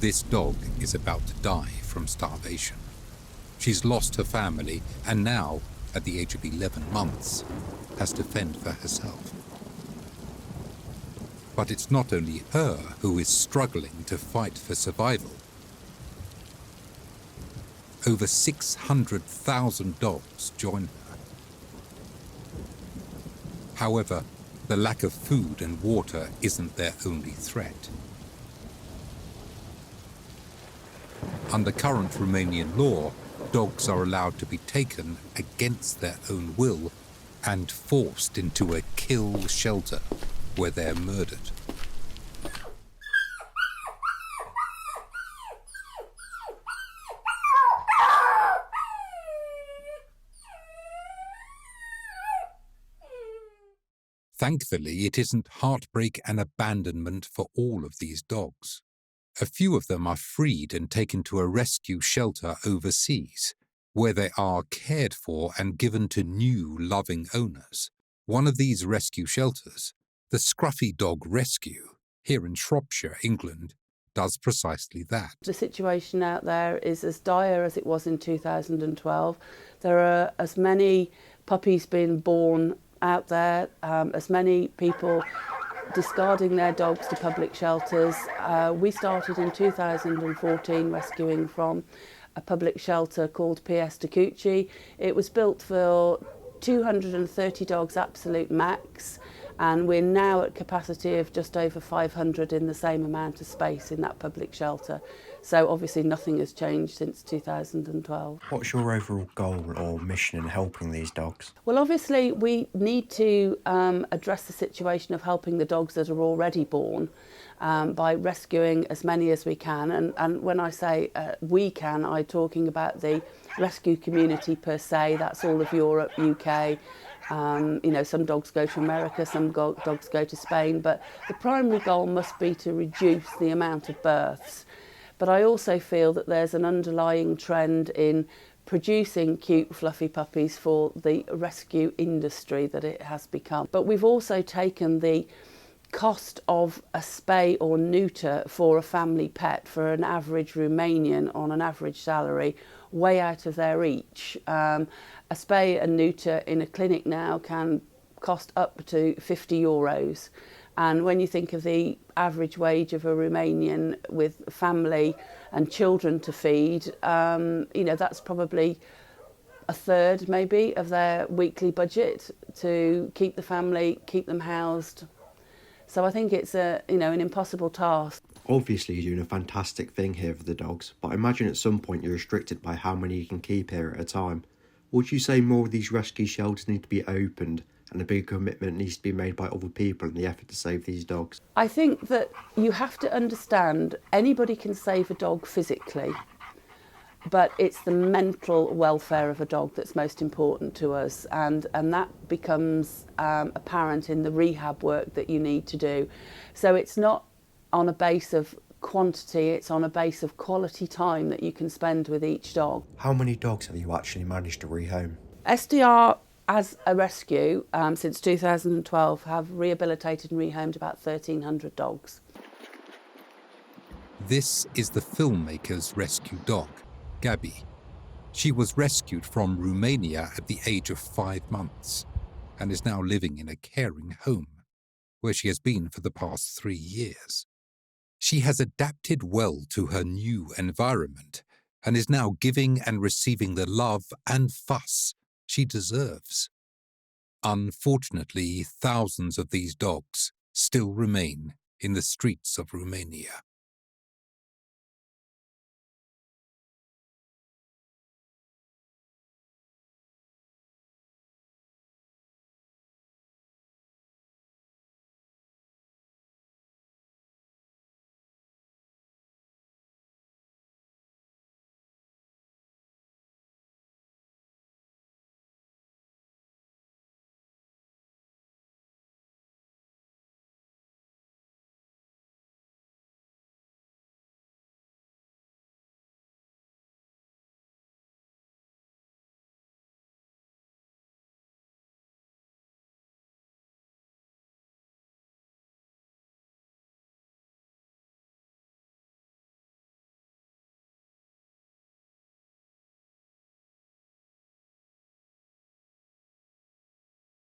This dog is about to die from starvation. She's lost her family and now, at the age of 11 months, has to fend for herself. But it's not only her who is struggling to fight for survival. Over 600,000 dogs join her. However, the lack of food and water isn't their only threat. Under current Romanian law, dogs are allowed to be taken against their own will and forced into a kill shelter where they're murdered. Thankfully, it isn't heartbreak and abandonment for all of these dogs. A few of them are freed and taken to a rescue shelter overseas, where they are cared for and given to new, loving owners. One of these rescue shelters, the Scruffy Dog Rescue, here in Shropshire, England, does precisely that. The situation out there is as dire as it was in 2012. There are as many puppies being born out there, as many people discarding their dogs to public shelters. We started in 2014 rescuing from a public shelter called PS Takuchi. It was built for 230 dogs absolute max, and we're now at capacity of just over 500 in the same amount of space in that public shelter. So obviously nothing has changed since 2012. What's your overall goal or mission in helping these dogs? Well, obviously we need to address the situation of helping the dogs that are already born by rescuing as many as we can. And when I say we can, I'm talking about the rescue community per se. That's all of Europe, UK. You know, some dogs go to America, some dogs go to Spain, but the primary goal must be to reduce the amount of births. But I also feel that there's an underlying trend in producing cute, fluffy puppies for the rescue industry that it has become. But we've also taken the cost of a spay or neuter for a family pet for an average Romanian on an average salary way out of their reach. A spay and neuter in a clinic now can cost up to €50. And when you think of the average wage of a Romanian with family and children to feed, you know, that's probably a third maybe of their weekly budget to keep the family, keep them housed. So I think it's an impossible task. Obviously you're doing a fantastic thing here for the dogs, but I imagine at some point you're restricted by how many you can keep here at a time. Would you say more of these rescue shelters need to be opened and a big commitment needs to be made by other people in the effort to save these dogs? I think that you have to understand anybody can save a dog physically, but it's the mental welfare of a dog that's most important to us, and that becomes apparent in the rehab work that you need to do. So it's not on a base of quantity, it's on a base of quality time that you can spend with each dog. How many dogs have you actually managed to rehome? SDR as a rescue since 2012 have rehabilitated and rehomed about 1,300 dogs. This is the filmmaker's rescue dog, Gabby. She was rescued from Romania at the age of 5 months and is now living in a caring home, where she has been for the past 3 years. She has adapted well to her new environment and is now giving and receiving the love and fuss she deserves. Unfortunately, thousands of these dogs still remain in the streets of Romania.